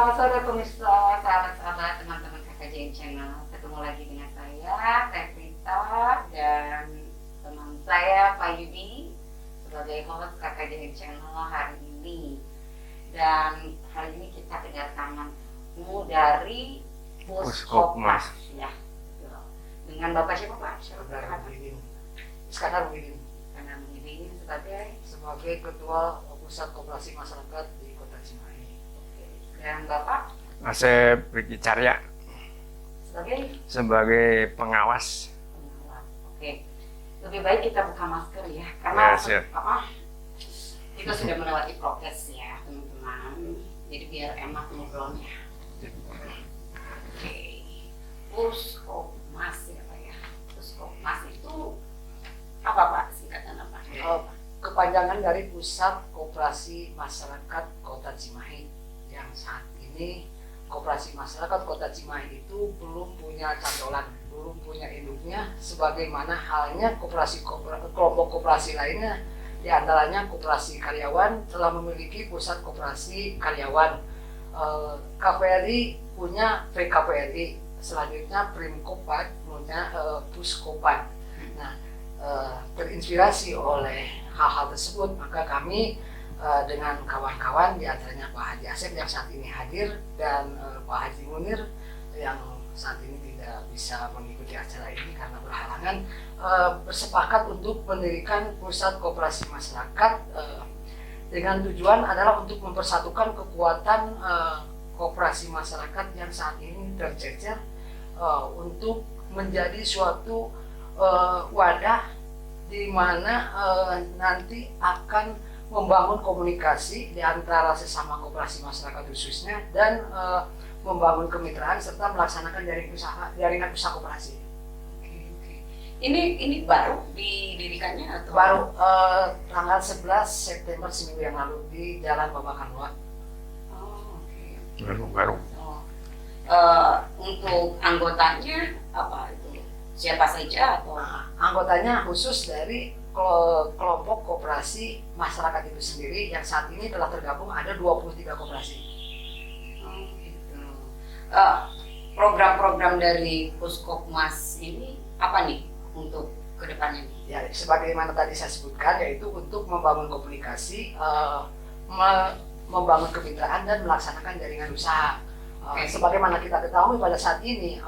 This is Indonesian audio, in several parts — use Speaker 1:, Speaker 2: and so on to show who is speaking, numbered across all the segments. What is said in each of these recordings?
Speaker 1: Selamat sore pemirsa, sahabat-sahabat, teman-teman KKJM Channel. Ketemu lagi dengan saya, Teh Prita, dan teman saya, Pak Yudi, sebagai host KKJM Channel hari ini. Dan hari ini kita kedatangan tamu dari Puskopmas, ya. Dengan Bapak siapa Pak?
Speaker 2: Iskandar Muhyiddin
Speaker 1: Karena ini sebagai
Speaker 2: Ketua Pusat Koperasi Masyarakat di Kota Cimahi.
Speaker 1: dan Bapak
Speaker 3: Asep Riki Carya
Speaker 1: sebagai
Speaker 3: pengawas.
Speaker 1: Oke, lebih baik kita buka masker ya, karena
Speaker 3: Ya,
Speaker 1: kita sudah melewati prokes ya teman-teman. Jadi biar enak ngobrolnya. Oke, Puskopmas ya Pak ya. Puskopmas itu apa Pak? Singkatan apa?
Speaker 2: Kepanjangan dari Pusat Koperasi Masyarakat Kota Cimahi, yang saat ini Koperasi Masyarakat Kota Cimahi itu belum punya cantolan, belum punya induknya, sebagaimana halnya kelompok koperasi lainnya. Di antaranya koperasi karyawan telah memiliki pusat koperasi karyawan, KPRI punya PKPRI, selanjutnya Primkopat punya Puskopat. Nah, terinspirasi oleh hal-hal tersebut, maka kami dengan kawan-kawan, di antaranya Pak Haji Asep yang saat ini hadir, dan Pak Haji Munir yang saat ini tidak bisa mengikuti acara ini karena berhalangan, bersepakat untuk mendirikan Pusat Koperasi Masyarakat dengan tujuan adalah untuk mempersatukan kekuatan koperasi masyarakat yang saat ini tercecer, untuk menjadi suatu wadah di mana nanti akan membangun komunikasi di antara sesama koperasi masyarakat khususnya, dan membangun kemitraan serta melaksanakan jaringan usaha koperasi.
Speaker 1: Oke. Ini baru didirikannya atau?
Speaker 2: Baru tanggal 11 September seminggu yang lalu di Jalan Babakan Luar.
Speaker 1: Oh, oke.
Speaker 3: Baru.
Speaker 1: Oh. Untuk anggotanya apa itu? Siapa saja atau?
Speaker 2: Anggotanya khusus dari kelompok koperasi masyarakat itu sendiri, yang saat ini telah tergabung ada 23 koperasi.
Speaker 1: Oh, gitu. Program-program dari Puskopmas ini apa nih untuk kedepannya nih?
Speaker 2: Ya, sebagaimana tadi saya sebutkan, yaitu untuk membangun komunikasi, membangun kemitraan, dan melaksanakan jaringan usaha. Sebagaimana kita ketahui pada saat ini,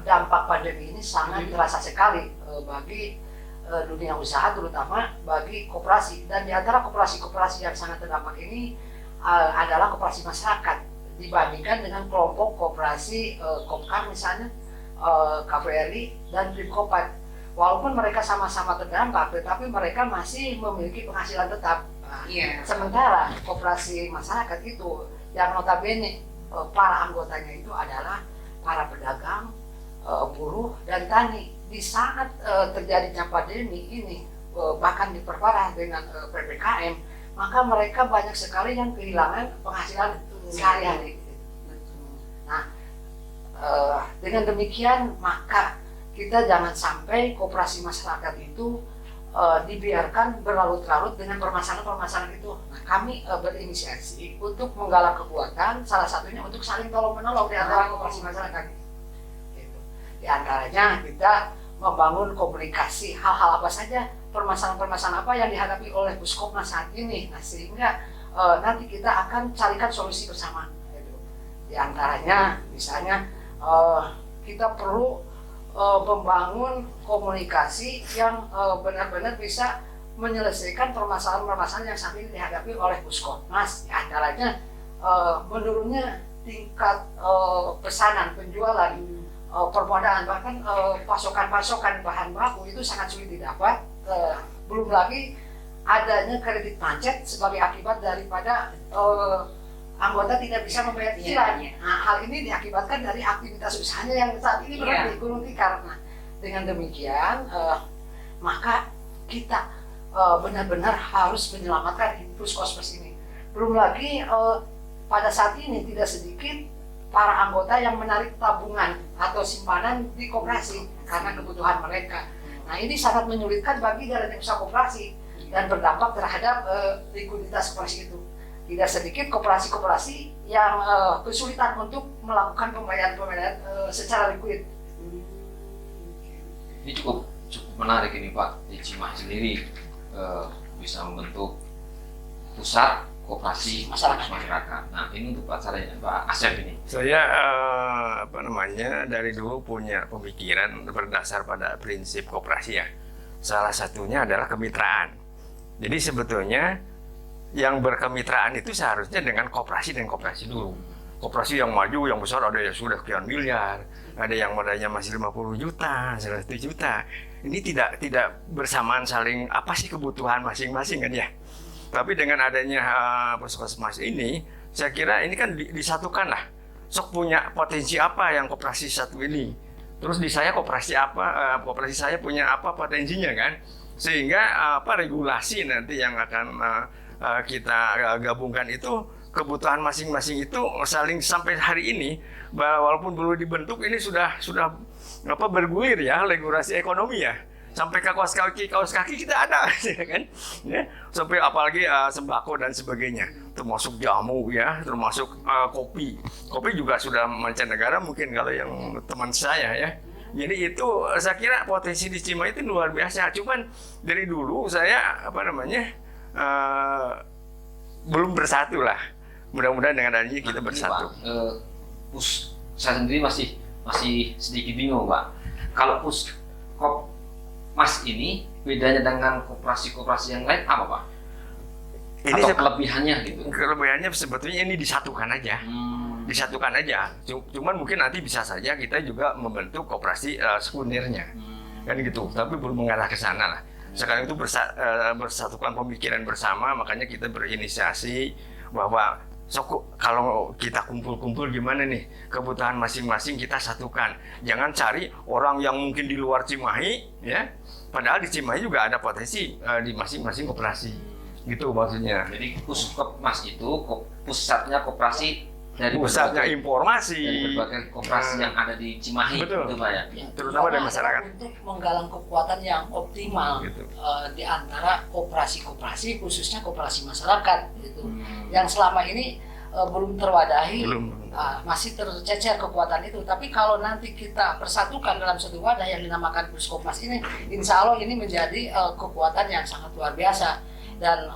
Speaker 2: dampak pandemi ini sangat terasa sekali bagi dunia usaha, terutama bagi koperasi. Dan di antara koperasi-koperasi yang sangat terdampak ini adalah koperasi masyarakat, dibandingkan dengan kelompok koperasi Kopkar misalnya, KPRI dan Primkopat. Walaupun mereka sama-sama terdampak, tetapi mereka masih memiliki penghasilan tetap. Sementara koperasi masyarakat itu yang notabene para anggotanya itu adalah para pedagang, buruh, dan tani. Di saat terjadinya pandemi ini, bahkan diperparah dengan PPKM, maka mereka banyak sekali yang kehilangan penghasilan sehari-hari. Nah, dengan demikian maka kita jangan sampai koperasi masyarakat itu dibiarkan berlarut-larut dengan permasalahan-permasalahan itu. Nah, kami berinisiasi untuk menggalak kekuatan, salah satunya untuk saling tolong-menolong di antara koperasi masyarakat. Di antaranya kita membangun komunikasi hal-hal apa saja, permasalahan-permasalahan apa yang dihadapi oleh Puskopmas saat ini. Nah, sehingga nanti kita akan carikan solusi bersama. Di antaranya misalnya kita perlu membangun komunikasi yang benar-benar bisa menyelesaikan permasalahan-permasalahan yang saat ini dihadapi oleh Puskopmas. Di antaranya menurunnya tingkat pesanan, penjualan, permodaan, bahkan pasokan bahan baku itu sangat sulit didapat. Belum lagi adanya kredit macet sebagai akibat daripada anggota tidak bisa membayar cicilan. Nah, hal ini diakibatkan dari aktivitas usahanya yang saat ini berhenti, gulung tikar. Nah, dengan demikian maka kita benar-benar harus menyelamatkan Puskopmas ini. Belum lagi pada saat ini tidak sedikit para anggota yang menarik tabungan atau simpanan di koperasi karena kebutuhan mereka. Nah, ini sangat menyulitkan bagi jalannya usaha koperasi dan berdampak terhadap likuiditas koperasi itu. tidak sedikit koperasi-koperasi yang kesulitan untuk melakukan pembayaran secara liquid.
Speaker 4: Ini cukup menarik ini Pak. Di Cimahi sendiri bisa membentuk pusat koperasi masyarakat. Nah ini untuk Pak Asep ini.
Speaker 3: Saya dari dulu punya pemikiran berdasar pada prinsip koperasi ya. Salah satunya adalah kemitraan. Jadi sebetulnya yang berkemitraan itu seharusnya dengan koperasi dan koperasi dulu. Koperasi yang maju, yang besar ada yang sudah sekian miliar, ada yang modalnya masih 50 juta, 100 juta. Ini tidak bersamaan saling apa sih kebutuhan masing-masing kan ya. Tapi dengan adanya puskesmas ini, saya kira ini kan disatukan lah. Sok punya potensi apa yang koperasi satu ini. Terus di saya koperasi apa, koperasi saya punya apa potensinya kan. Sehingga regulasi nanti yang akan kita gabungkan itu kebutuhan masing-masing itu saling sampai hari ini walaupun belum dibentuk ini sudah bergulir ya regulasi ekonomi ya. Sampai ke kaos kaki kita ada kan ya, sampai apalagi sembako dan sebagainya, termasuk jamu ya, termasuk kopi juga sudah mancanegara mungkin kalau yang teman saya ya. Jadi itu saya kira potensi di Cimahi itu luar biasa. Cuman dari dulu saya belum bersatu lah. Mudah-mudahan dengan adanya kita bersatu.
Speaker 4: Saya sendiri masih sedikit bingung Pak. Kalau Mas ini bedanya dengan koperasi-koperasi yang lain apa Pak?
Speaker 3: Ini
Speaker 4: atau kelebihannya gitu?
Speaker 3: Kelebihannya sebetulnya ini disatukan aja. Disatukan aja. Cuman mungkin nanti bisa saja kita juga membentuk koperasi sekundernya. Kan gitu. Tapi belum mengarah ke sana lah. Sekarang itu bersatukan pemikiran bersama, makanya kita berinisiasi bahwa kalau kita kumpul-kumpul gimana nih kebutuhan masing-masing kita satukan. Jangan cari orang yang mungkin di luar Cimahi ya. Padahal di Cimahi juga ada potensi di masing-masing koperasi. Gitu maksudnya.
Speaker 4: Jadi puskesmas itu pusatnya koperasi dari
Speaker 3: informasi
Speaker 4: berbagai koperasi yang ada di Cimahi.
Speaker 3: Betul.
Speaker 4: Gitu Pak ya.
Speaker 3: Terutama dari masyarakat.
Speaker 2: Untuk menggalang kekuatan yang optimal gitu. Di antara koperasi-koperasi khususnya koperasi masyarakat gitu. Yang selama ini belum terwadahi, masih tercecer kekuatan itu. Tapi kalau nanti kita persatukan dalam satu wadah yang dinamakan Puskopmas ini, insya Allah ini menjadi kekuatan yang sangat luar biasa. Dan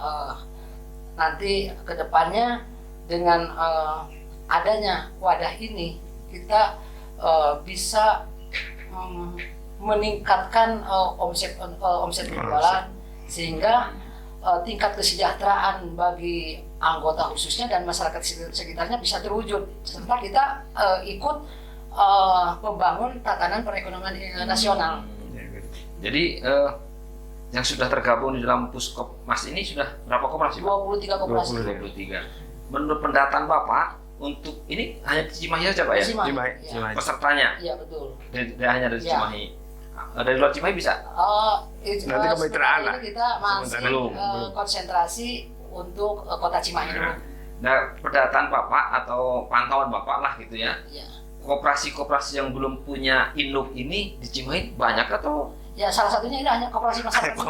Speaker 2: nanti kedepannya dengan adanya wadah ini, kita bisa meningkatkan omset penjualan, sehingga tingkat kesejahteraan bagi anggota khususnya dan masyarakat sekitarnya bisa terwujud, serta kita ikut membangun tatanan perekonomian nasional.
Speaker 4: Jadi yang sudah tergabung di dalam Puskopmas ini sudah berapa koperasi?
Speaker 2: 23 koperasi.
Speaker 4: 23. Menurut pendataan Bapak, untuk ini hanya di Cimahi saja Pak ya?
Speaker 3: Cimahi.
Speaker 4: Pesertanya?
Speaker 2: Iya betul.
Speaker 4: Hanya dari Cimahi. Dari luar Cimahi bisa?
Speaker 3: Nanti kemitraan lah.
Speaker 2: Kita masih konsentrasi untuk kota Cimahi dulu.
Speaker 4: Nah, pendataan Bapak atau pantauan Bapak lah gitu ya.
Speaker 2: Iya.
Speaker 4: Koperasi-koperasi yang belum punya induk ini di Cimahi banyak atau?
Speaker 2: Ya salah satunya ini hanya koperasi masyarakat.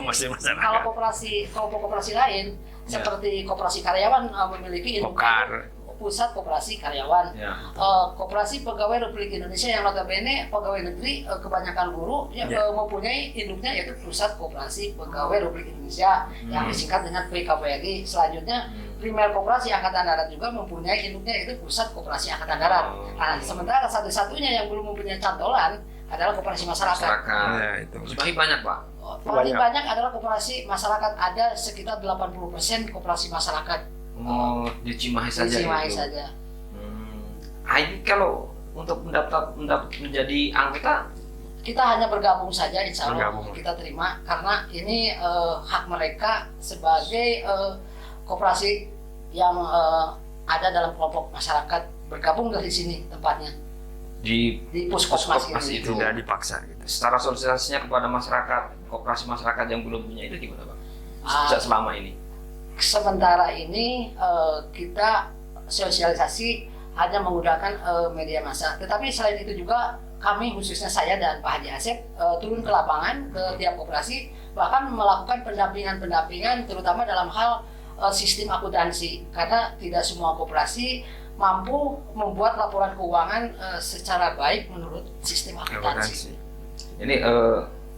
Speaker 2: Kalau koperasi lain seperti koperasi karyawan memiliki induk pusat koperasi karyawan. Koperasi pegawai Republik Indonesia yang notabene pegawai negeri kebanyakan guru yang mempunyai induknya yaitu pusat koperasi pegawai Republik Indonesia yang disingkat dengan PKPRI. Selanjutnya primer koperasi Angkatan Darat juga mempunyai induknya yaitu pusat koperasi Angkatan Darat. Nah, sementara satu-satunya yang belum mempunyai cantolan adalah koperasi masyarakat.
Speaker 3: Ya, itu.
Speaker 4: Cimahi banyak Pak.
Speaker 2: Paling banyak adalah koperasi masyarakat, ada sekitar 80% koperasi masyarakat.
Speaker 4: Di Cimahi saja.
Speaker 2: Di Cimahi saja.
Speaker 4: Ini kalau untuk mendaftar menjadi anggota,
Speaker 2: kita hanya bergabung saja, insya Allah kita terima karena ini hak mereka sebagai koperasi yang ada dalam kelompok masyarakat, bergabung dari sini tempatnya. Di Puskopmas
Speaker 4: itu
Speaker 3: tidak dipaksa gitu.
Speaker 4: Secara sosialisasinya kepada masyarakat, koperasi masyarakat yang belum punya itu gimana Pak? Sejak selama ini?
Speaker 2: Sementara ini kita sosialisasi hanya menggunakan media massa. Tetapi selain itu juga kami khususnya saya dan Pak Haji Asep turun ke lapangan ke tiap koperasi, bahkan melakukan pendampingan terutama dalam hal sistem akuntansi, karena tidak semua koperasi mampu membuat laporan keuangan secara baik menurut sistem akuntansi.
Speaker 4: Ini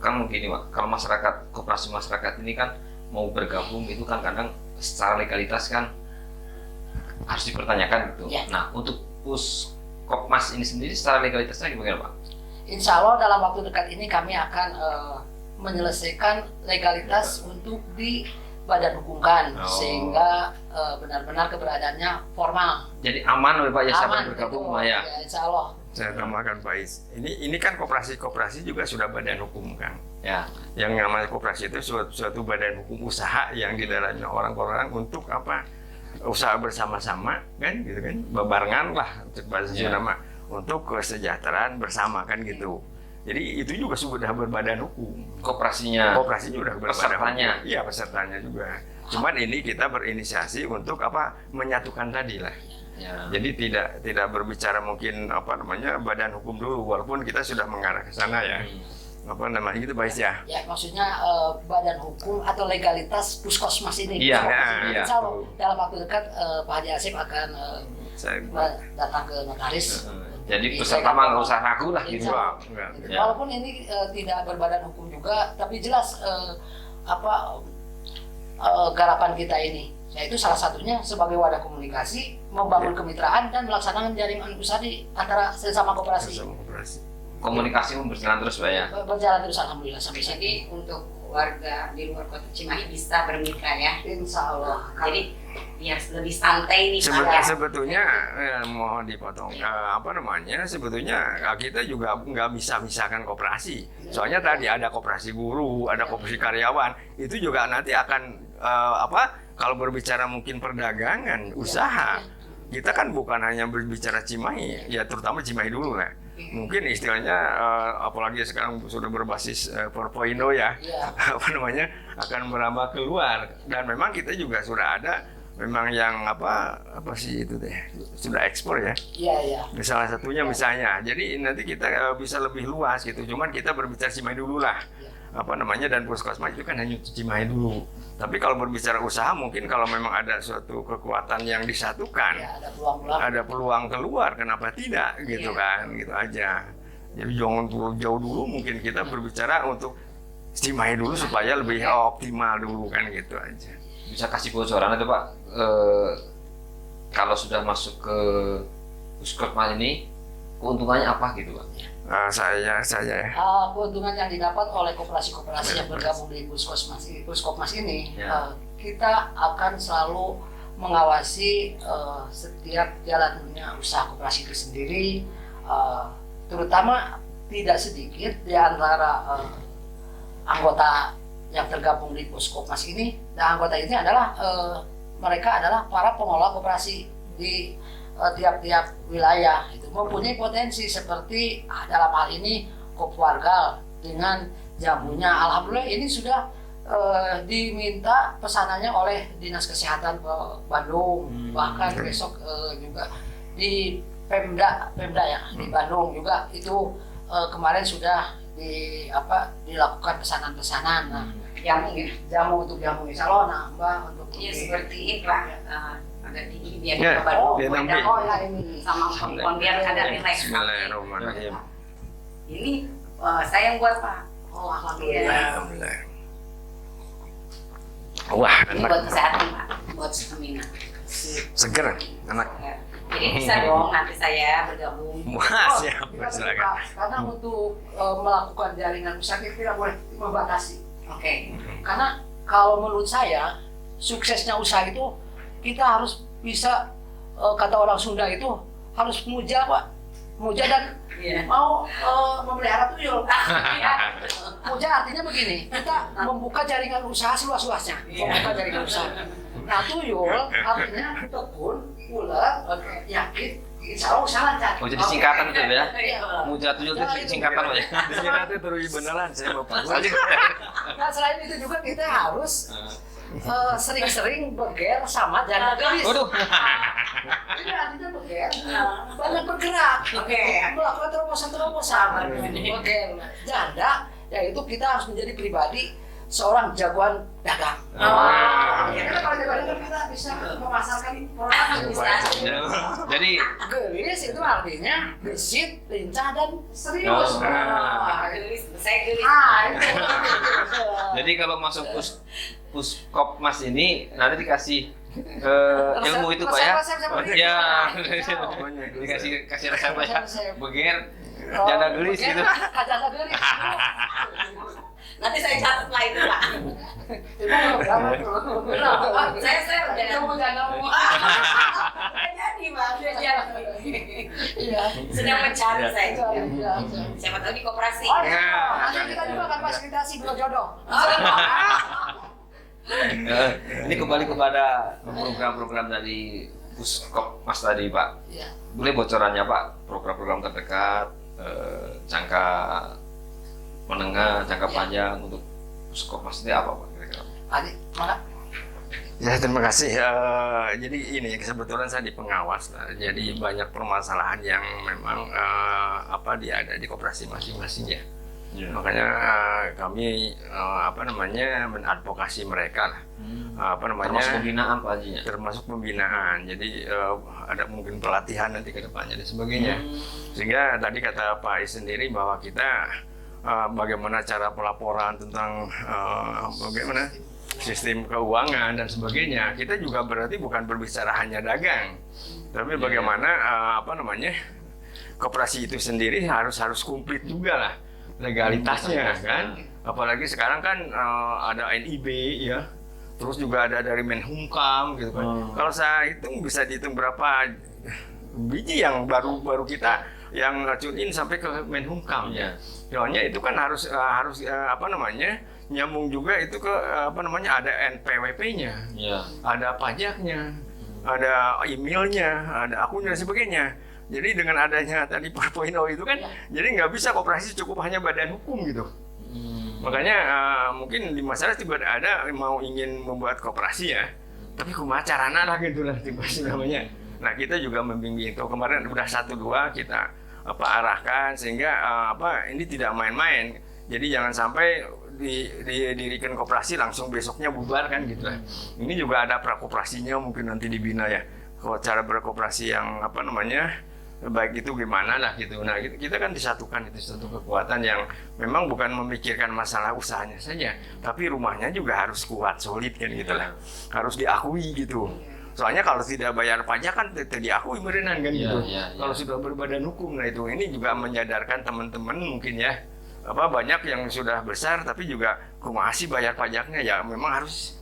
Speaker 4: kan gini Pak, kalau masyarakat, koperasi masyarakat ini kan mau bergabung itu kan kadang secara legalitas kan harus dipertanyakan gitu.
Speaker 2: Ya.
Speaker 4: Nah, untuk Puskopmas ini sendiri secara legalitasnya gimana Pak?
Speaker 2: Insya Allah dalam waktu dekat ini kami akan menyelesaikan legalitas untuk di badan hukum kan, sehingga benar-benar keberadaannya formal.
Speaker 4: Jadi aman Pak ya, siapa yang bergabung
Speaker 2: betul.
Speaker 4: ya?
Speaker 2: Ya, insya Allah.
Speaker 3: Saya tambahkan Pak Is. Ini kan koperasi juga sudah badan hukum kan.
Speaker 4: Ya.
Speaker 3: Yang namanya koperasi itu suatu badan hukum usaha yang di dalamnya orang-orang untuk apa? Usaha bersama-sama kan gitu kan. Babarengan lah bahasa nama untuk kesejahteraan bersama kan gitu. Jadi itu juga sudah berbadan hukum.
Speaker 4: Koperasi
Speaker 3: juga berbadan
Speaker 4: pesertanya.
Speaker 3: hukum. Iya, pesertanya juga. Cuman ini kita berinisiasi untuk apa? Menyatukan tadi lah.
Speaker 4: Ya.
Speaker 3: Jadi tidak berbicara mungkin apa namanya badan hukum dulu, walaupun kita sudah mengarah ke sana ya. Apa namanya gitu Pak Is ya?
Speaker 2: Ya, maksudnya badan hukum atau legalitas Puskosmas ini.
Speaker 4: Iya,
Speaker 3: iya.
Speaker 2: Insya Allah dalam waktu dekat Pak Haji Asif akan datang ke notaris.
Speaker 4: Jadi peserta mah nggak usah ragu lah gitu.
Speaker 2: Ya. Walaupun ini tidak berbadan hukum juga, tapi jelas garapan kita ini, yaitu salah satunya sebagai wadah komunikasi, membangun kemitraan dan melaksanakan jaringan usaha di antara sesama koperasi.
Speaker 4: Komunikasi berjalan terus Pak ya?
Speaker 2: Berjalan terus alhamdulillah sampai saat
Speaker 1: Jadi untuk warga di luar kota Cimahi bisa bermitra ya.
Speaker 2: Insya Allah.
Speaker 1: Jadi biar lebih santai nih Pak.
Speaker 3: Sebetulnya mohon dipotong apa namanya, sebetulnya kita juga nggak bisa misahkan koperasi. Soalnya tadi ada koperasi buruh, ada koperasi karyawan, itu juga nanti akan kalau berbicara mungkin perdagangan, usaha, kita kan bukan hanya berbicara Cimahi, ya terutama Cimahi dulu lah. Mungkin istilahnya apalagi sekarang sudah berbasis 4.0 ya, apa namanya, akan merambah keluar. Dan memang kita juga sudah ada memang yang apa sih itu deh, sudah ekspor ya.
Speaker 2: Iya.
Speaker 3: Salah satunya misalnya. Jadi nanti kita bisa lebih luas gitu. Cuman kita berbicara Cimahi dulu lah. Apa namanya, dan Puskosmas itu kan hanya Cimahi dulu. Tapi kalau berbicara usaha mungkin kalau memang ada suatu kekuatan yang disatukan,
Speaker 2: Ya,
Speaker 3: ada peluang keluar, kenapa tidak gitu kan, gitu aja. Jadi jangan jauh dulu, mungkin kita berbicara untuk Cimahi dulu supaya lebih optimal dulu kan, gitu aja.
Speaker 4: Bisa kasih bocoran itu Pak, kalau sudah masuk ke Puskosmas ini keuntungannya apa gitu Pak?
Speaker 3: Saya ya.
Speaker 2: Keuntungan yang didapat oleh koperasi-koperasi yang bergabung di Puskosmas ini, kita akan selalu mengawasi setiap jalannya usaha koperasi itu sendiri, terutama tidak sedikit di antara anggota yang tergabung di Puskosmas ini. Dan anggota ini adalah mereka adalah para pengelola koperasi di tiap-tiap wilayah, itu mempunyai potensi seperti dalam hal ini Kopwargal dengan jamunya. Alhamdulillah ini sudah diminta pesanannya oleh Dinas Kesehatan ke Bandung, bahkan besok juga di Pemda ya di Bandung juga itu kemarin sudah dilakukan pesanan-pesanan. Nah, jamu untuk jamu insya Allah nambah untuk
Speaker 1: seperti ini Pak. Ada di biar
Speaker 3: Ya,
Speaker 1: ini sama handphone biar ada nilai.
Speaker 3: Bismillahirrahmanirrahim.
Speaker 1: Ini saya yang buat Pak.
Speaker 3: Alhamdulillah. Wah,
Speaker 1: Ini
Speaker 3: enak.
Speaker 1: buat kesehatan Pak, buat stamina.
Speaker 3: Seger, enak.
Speaker 1: Jadi bisa dong nanti saya bergabung.
Speaker 3: Wah, siap, silakan.
Speaker 2: Karena untuk melakukan jaringan usaha kita tidak boleh membatasi.
Speaker 1: Oke.
Speaker 2: Karena kalau menurut saya suksesnya usaha itu kita harus bisa, kata orang Sunda itu harus muja Pak, muja dan mau memelihara tuyul. Muja artinya begini, kita membuka jaringan usaha seluas-luasnya, membuka jaringan usaha. Nah tuyul artinya tekun, ulet, yakin, insya Allah usaha lancar.
Speaker 4: Oh jadi singkatan itu ya? Muja tuyul itu singkatan Pak ya?
Speaker 3: Singkatnya terus beneran, saya mau pasang.
Speaker 2: Nah selain itu juga kita harus sering-sering beger sama janda gelis.
Speaker 4: Waduh.
Speaker 2: Ini artinya beger, banyak bergerak, melakukan terobosan-terobosan. Beger, janda, yaitu kita harus menjadi pribadi seorang jagoan dagang. Kita kalau jagoan dagang kita bisa memasarkan produk.
Speaker 4: Jadi
Speaker 2: Gelis itu artinya gesit, lincah dan serius.
Speaker 1: Saya gelis.
Speaker 2: Itu.
Speaker 4: jadi kalau masuk Puskopmas ini nanti dikasih ilmu itu Pak ya. Ya, dikasih resep ya. Beger, janda gelis gitu.
Speaker 2: Janda gelis.
Speaker 1: Nanti saya catat lah itu Pak. Saya udah jadi Pak, udah jadi. Sedang mencari saya. Siapa tahu di koperasi.
Speaker 2: Nanti kita juga akan fasilitasi dua jodoh.
Speaker 4: Ini kembali kepada program-program dari Puskopmas tadi Pak.
Speaker 2: Iya.
Speaker 4: Boleh bocorannya Pak, program-program terdekat, jangka menengah, jangka panjang untuk Puskopmas ini apa Pak kira-kira?
Speaker 2: Adik, mana?
Speaker 3: Ya terima kasih. Jadi ini kebetulan saya di pengawas, jadi banyak permasalahan yang memang ada di koperasi masing-masing ya. Makanya kami mengadvokasi mereka lah.
Speaker 4: Termasuk pembinaan Pak Haji ya?
Speaker 3: Termasuk pembinaan. Jadi ada mungkin pelatihan nanti ke depannya dan sebagainya. Sehingga tadi kata Pak Is sendiri bahwa kita bagaimana cara pelaporan tentang bagaimana sistem keuangan dan sebagainya. Kita juga berarti bukan berbicara hanya dagang, tapi bagaimana koperasi itu sendiri harus komplit juga lah legalitasnya kan. Apalagi sekarang kan ada NIB ya, terus juga ada dari Menhumkam gitu kan. Kalau saya hitung bisa dihitung berapa biji yang baru kita yang tune in sampai ke Menhumkam ya. Soalnya itu kan harus nyambung juga itu ke ada NPWP-nya, ada pajaknya, ada emailnya, ada akunnya dan sebagainya. Jadi dengan adanya tadi 4.0 itu kan, jadi nggak bisa koperasi cukup hanya badan hukum gitu. Makanya mungkin di masyarakat juga ada ingin membuat koperasi ya, tapi kumaha carana lah gitu lah namanya. Nah kita juga membimbing itu kemarin udah 1-2 kita arahkan sehingga ini tidak main-main. Jadi jangan sampai didirikan koperasi langsung besoknya bubar kan gitu lah. Ini juga ada prakoperasinya mungkin nanti dibina ya. Cara berkoperasi yang baik itu gimana lah gitu. Nah kita kan disatukan, itu satu kekuatan yang memang bukan memikirkan masalah usahanya saja, tapi rumahnya juga harus kuat, solid kan gitu lah. Harus diakui gitu. Soalnya kalau tidak bayar pajak kan tidak diakui merenan kan gitu. Kalau sudah berbadan hukum, nah itu ini juga menyadarkan teman-teman mungkin ya. Banyak yang sudah besar tapi juga masih bayar pajaknya ya, memang harus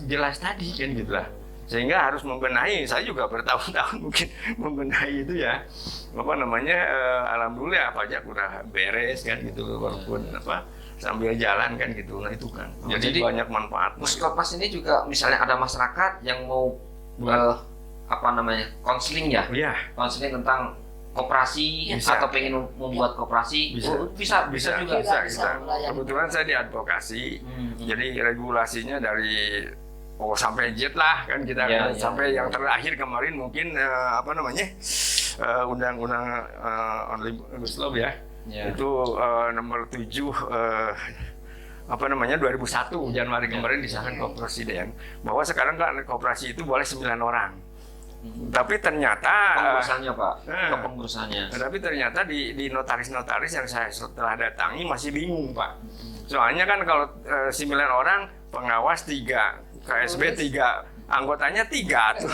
Speaker 3: jelas tadi kan gitu lah. Sehingga harus membenahi, saya juga bertahun-tahun mungkin membenahi itu ya. Alhamdulillah pajak udah beres kan gitu, walaupun sambil jalan kan gitu. Nah itu kan. Jadi banyak manfaat.
Speaker 4: Puskopmas ini juga misalnya ada masyarakat yang mau konseling ya?
Speaker 3: Iya.
Speaker 4: Konseling tentang koperasi atau pengen membuat koperasi bisa juga.
Speaker 3: Kebetulan saya di advokasi. Jadi regulasinya dari sampai Z lah kan kita sampai yang terakhir kemarin mungkin undang-undang Omnibus Law ya. Itu nomor 7 2001 Januari kemarin disahkan ke Presiden bahwa sekarang kan koperasi itu boleh 9 orang. Tapi ternyata
Speaker 4: pengurusannya Pak, kepengurusannya.
Speaker 3: Tapi ternyata di notaris-notaris yang saya setelah datangi masih bingung Pak. Soalnya kan kalau 9 orang, pengawas 3, KSB 3, anggotanya 3 tuh.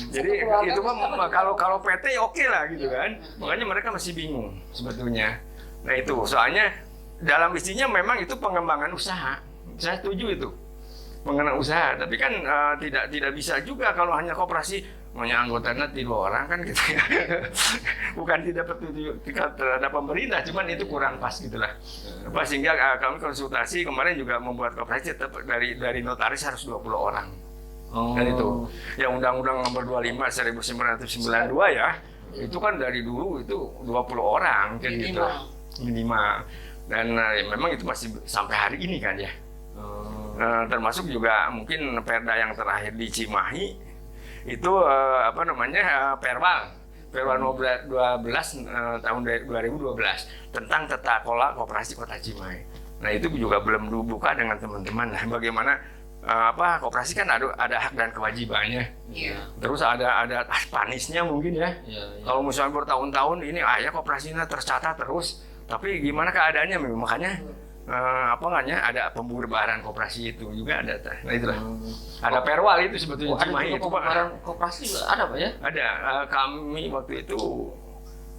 Speaker 3: Jadi itu mah kalau PT oke lah gitu kan. Makanya mereka masih bingung sebetulnya. Nah itu soalnya dalam isinya memang itu pengembangan usaha. Saya setuju itu. Pengembangan usaha, tapi kan tidak bisa juga kalau hanya koperasi punya anggotanya 3 orang kan gitu ya. Bukan tidak terhadap pemerintah, cuman itu kurang pas gitulah. Sehingga kami konsultasi kemarin juga membuat koperasi tetap dari notaris harus 20 orang. Dan itu yang Undang-Undang Nomor 25 1992 ya, itu kan dari dulu itu 20 orang kan gitu. Minimal. Dan memang itu masih sampai hari ini kan ya. Termasuk juga mungkin Perda yang terakhir di Cimahi itu Perwal 12 tahun 2012 tentang tata kelola koperasi Kota Cimahi. Nah itu juga belum dibuka dengan teman-teman. Nah, bagaimana koperasi kan ada hak dan kewajibannya.
Speaker 1: Iya.
Speaker 3: Terus ada panisnya mungkin ya. Kalau misalnya bertahun-tahun ini ya koperasinya tercatat terus, tapi gimana keadaannya? Makanya ada pembubaran koperasi itu juga ada. Nah itulah. Ada perwal itu sebetulnya Cimahi itu Pak.
Speaker 4: Pembubaran koperasi juga ada Pak ya?
Speaker 3: Ada. Kami waktu itu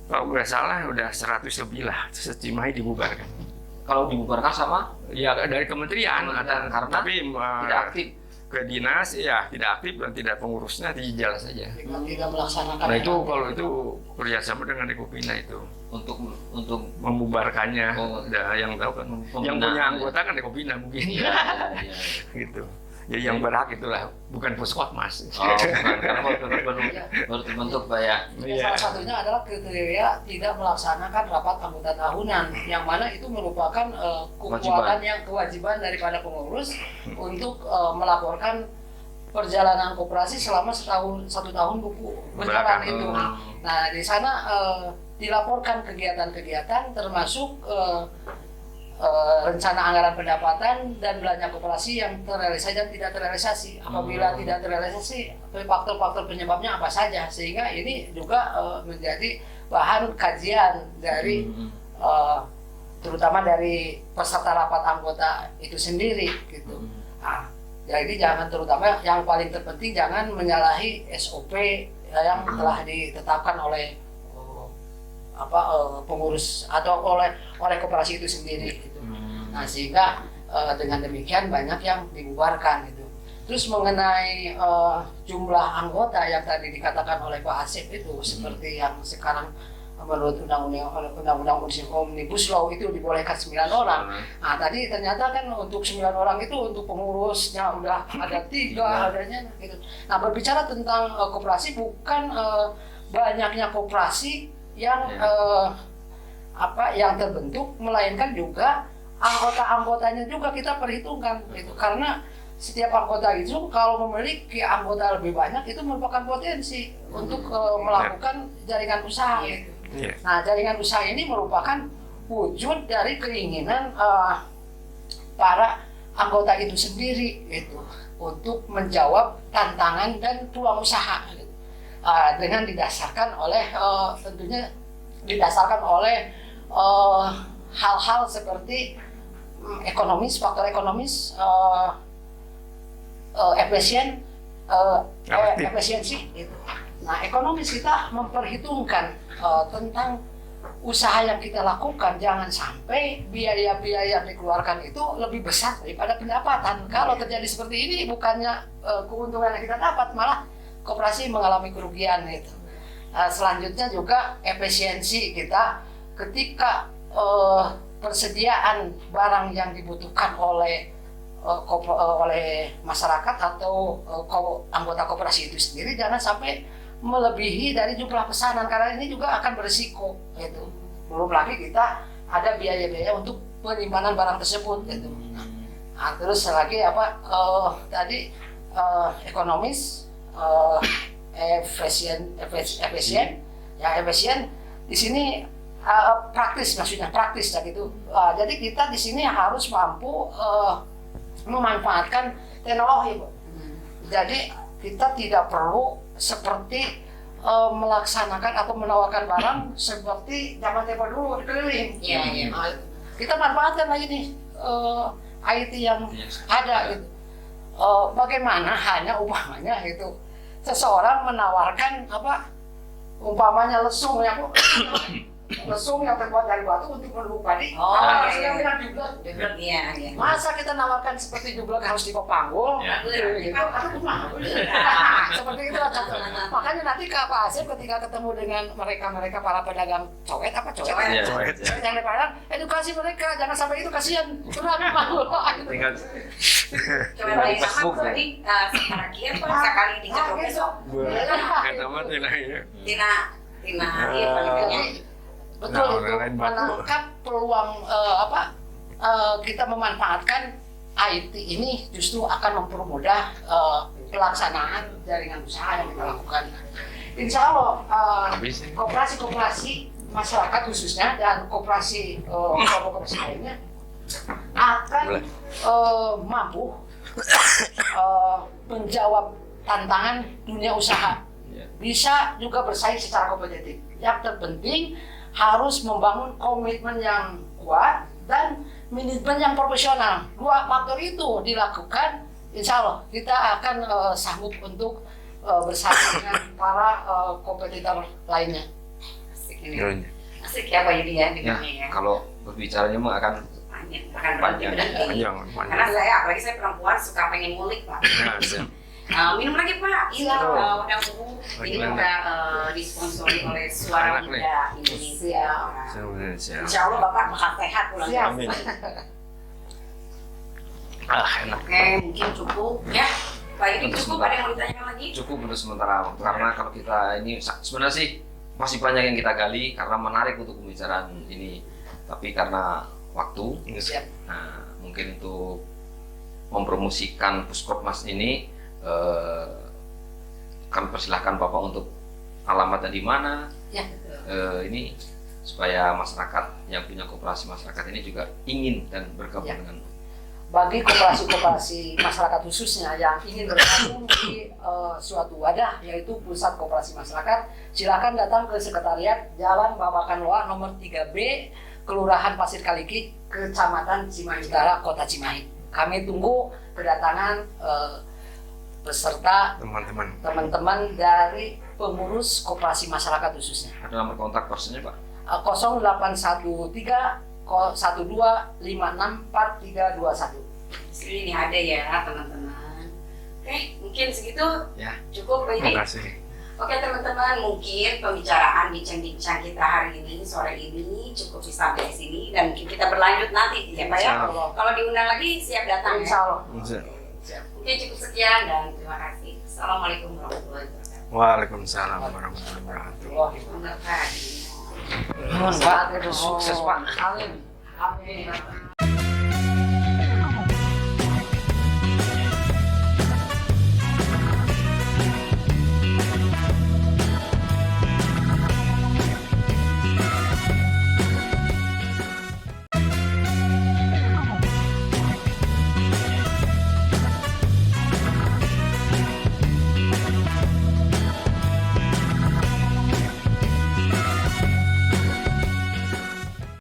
Speaker 3: kalau nggak salah udah 100 lebih lah Cimahi dibubarkan.
Speaker 4: Kalau dibubarkan sama
Speaker 3: Ya dari kementerian ada,
Speaker 4: karena
Speaker 3: tapi
Speaker 4: tidak aktif.
Speaker 3: ke dinas ya tidak aktif dan tidak pengurusnya tidak saja.
Speaker 2: Tidak melaksanakan.
Speaker 3: Nah itu kalau itu kerjasama dengan Dekopina itu
Speaker 4: untuk
Speaker 3: membubarkannya. Yang tahu kan, yang punya
Speaker 4: pembinaan,
Speaker 3: anggota kan Dekopina mungkin.
Speaker 4: Iya.
Speaker 3: Gitu. Jadi yang berhak itulah, bukan Puskotmas.
Speaker 4: Oh, bukan, karena baru terbentuk Pak ya.
Speaker 2: Salah satunya adalah kriteria tidak melaksanakan rapat anggota tahunan, yang mana itu merupakan kewajiban daripada pengurus untuk melaporkan perjalanan koperasi selama satu tahun buku berjalan itu. Nah di sana dilaporkan kegiatan-kegiatan termasuk rencana anggaran pendapatan dan belanja koperasi yang terrealisasi dan tidak terrealisasi. Apabila tidak terrealisasi, faktor-faktor penyebabnya apa saja, sehingga ini juga menjadi bahan kajian dari terutama dari peserta rapat anggota itu sendiri gitu. Nah, jadi jangan, terutama yang paling terpenting jangan menyalahi SOP yang telah ditetapkan oleh pengurus atau oleh koperasi itu sendiri gitu. Nah sehingga dengan demikian banyak yang dibubarkan gitu. Terus mengenai jumlah anggota yang tadi dikatakan oleh Pak Asep itu seperti yang sekarang menurut undang-undang Omnibus Law itu dibolehkan 9 orang. Nah tadi ternyata kan untuk 9 orang itu untuk pengurusnya udah ada 3 adanya gitu. Nah berbicara tentang koperasi, bukan banyaknya koperasi yang yang terbentuk, melainkan juga anggota-anggotanya juga kita perhitungkan gitu. Karena setiap anggota itu kalau memiliki anggota lebih banyak itu merupakan potensi untuk melakukan jaringan usaha gitu. Nah jaringan usaha ini merupakan wujud dari keinginan para anggota itu sendiri gitu, untuk menjawab tantangan dan peluang usaha gitu. Dengan didasarkan oleh tentunya didasarkan oleh hal-hal seperti ekonomis, faktor ekonomis, efisiensi gitu. Nah ekonomis kita memperhitungkan tentang usaha yang kita lakukan, jangan sampai biaya-biaya yang dikeluarkan itu lebih besar daripada pendapatan. Kalau terjadi seperti ini, bukannya keuntungan yang kita dapat, malah koperasi mengalami kerugian gitu. Selanjutnya juga efisiensi kita ketika persediaan barang yang dibutuhkan oleh masyarakat atau anggota koperasi itu sendiri jangan sampai melebihi dari jumlah pesanan, karena ini juga akan berisiko gitu. Belum lagi kita ada biaya-biaya untuk penyimpanan barang tersebut gitu. Nah, terus lagi tadi ekonomis, efisien di sini praktis, maksudnya praktis gitu. Jadi kita di sini harus mampu memanfaatkan teknologi, Bu. Jadi kita tidak perlu seperti melaksanakan atau menawarkan barang seperti zaman tempo dulu keliling. Kita manfaatkan lagi nih IT yang ada gitu. Bagaimana hanya umpamanya itu seseorang menawarkan umpamanya lesung yang terbuat dari batu untuk menumbuk padi. Yang bilang jublek. Masa kita nawarkan seperti jublek harus dipanggul? Seperti itu. Makanya nanti Pak Asep ketika ketemu dengan mereka para pedagang cowet yang di Padang, edukasi mereka jangan sampai itu, kasihan curang malu.
Speaker 1: Coba lagi sama berarti sekarang sekali dicoba besok.
Speaker 2: Betul, itu menangkap peluang kita memanfaatkan IT ini justru akan mempermudah pelaksanaan jaringan usaha yang kita lakukan. Insya Allah koperasi-koperasi masyarakat khususnya dan koperasi lainnya akan
Speaker 3: Boleh.
Speaker 2: mampu menjawab tantangan dunia usaha,
Speaker 4: Ya.
Speaker 2: bisa juga bersaing secara kompetitif. Yang terpenting harus membangun komitmen yang kuat dan manajemen yang profesional. Dua faktor itu dilakukan, insya Allah kita akan sanggup untuk bersaing dengan para kompetitor lainnya.
Speaker 1: Asik ini.
Speaker 3: Dulunya.
Speaker 1: Asik ya Pak Yudi ya
Speaker 4: Ya,
Speaker 1: dengarnya ya.
Speaker 4: kalau berbicaranya mah akan
Speaker 1: Panjang, akan berhenti berhenti.
Speaker 3: Panjang,
Speaker 1: Karena
Speaker 3: panjang.
Speaker 1: saya, apalagi saya perempuan suka pengen ngulik Pak.
Speaker 3: Nah, siap.
Speaker 1: Minum lagi Pak. Ini
Speaker 2: Siap.
Speaker 1: udah ungu. Ini
Speaker 3: Bagaimana?
Speaker 1: udah disponsori oleh Suara
Speaker 3: Enak nih.
Speaker 1: Muda Indonesia.
Speaker 3: Siap.
Speaker 1: Insya Allah Bapak bakal sehat pulang.
Speaker 2: Siap.
Speaker 3: Amin. Ah, enak.
Speaker 1: Oke, mungkin cukup ya. Pak Yudi cukup, ada yang mau ditanyakan lagi?
Speaker 4: cukup untuk sementara waktu. Karena kalau kita ini sebenarnya sih masih banyak yang kita gali karena menarik untuk pembicaraan ini. Tapi karena waktu,
Speaker 2: Siap.
Speaker 4: nah, mungkin untuk mempromosikan Puskopmas ini kan persilahkan Bapak untuk alamatnya di mana.
Speaker 2: Ya.
Speaker 4: Ini supaya masyarakat yang punya koperasi masyarakat ini juga ingin dan bergabung
Speaker 2: Ya.
Speaker 4: dengan
Speaker 2: Bagi koperasi-koperasi masyarakat khususnya yang ingin bergabung di suatu wadah yaitu Pusat Koperasi Masyarakat, silakan datang ke Sekretariat Jalan Babakan Loa nomor 3B, Kelurahan Pasir Kaliki, Kecamatan Cimahi Utara, Kota Cimahi. Kami tunggu kedatangan beserta
Speaker 3: Teman-teman.
Speaker 2: teman-teman dari pengurus koperasi masyarakat khususnya.
Speaker 4: ada nomor kontak personnya Pak.
Speaker 2: 0813 12564321.
Speaker 1: Ini ada ya teman-teman. Oke, mungkin segitu
Speaker 4: Ya.
Speaker 1: cukup Pak Yudi.
Speaker 3: Terima kasih.
Speaker 1: Oke teman-teman, mungkin pembicaraan bincang-bincang kita hari ini, sore ini cukup sampai di sini dan mungkin kita berlanjut nanti ya Pak ya.
Speaker 3: Insya
Speaker 2: Allah.
Speaker 1: Kalau diundang lagi siap datang
Speaker 2: Insya
Speaker 1: ya.
Speaker 2: Allah.
Speaker 1: Mungkin cukup sekian dan terima kasih. Assalamualaikum warahmatullahi wabarakatuh.
Speaker 3: Waalaikumsalam warahmatullahi wabarakatuh.
Speaker 1: Selamat pagi.
Speaker 2: Mohon Pak,
Speaker 4: Sukses, Pak.
Speaker 2: Amin. Amin.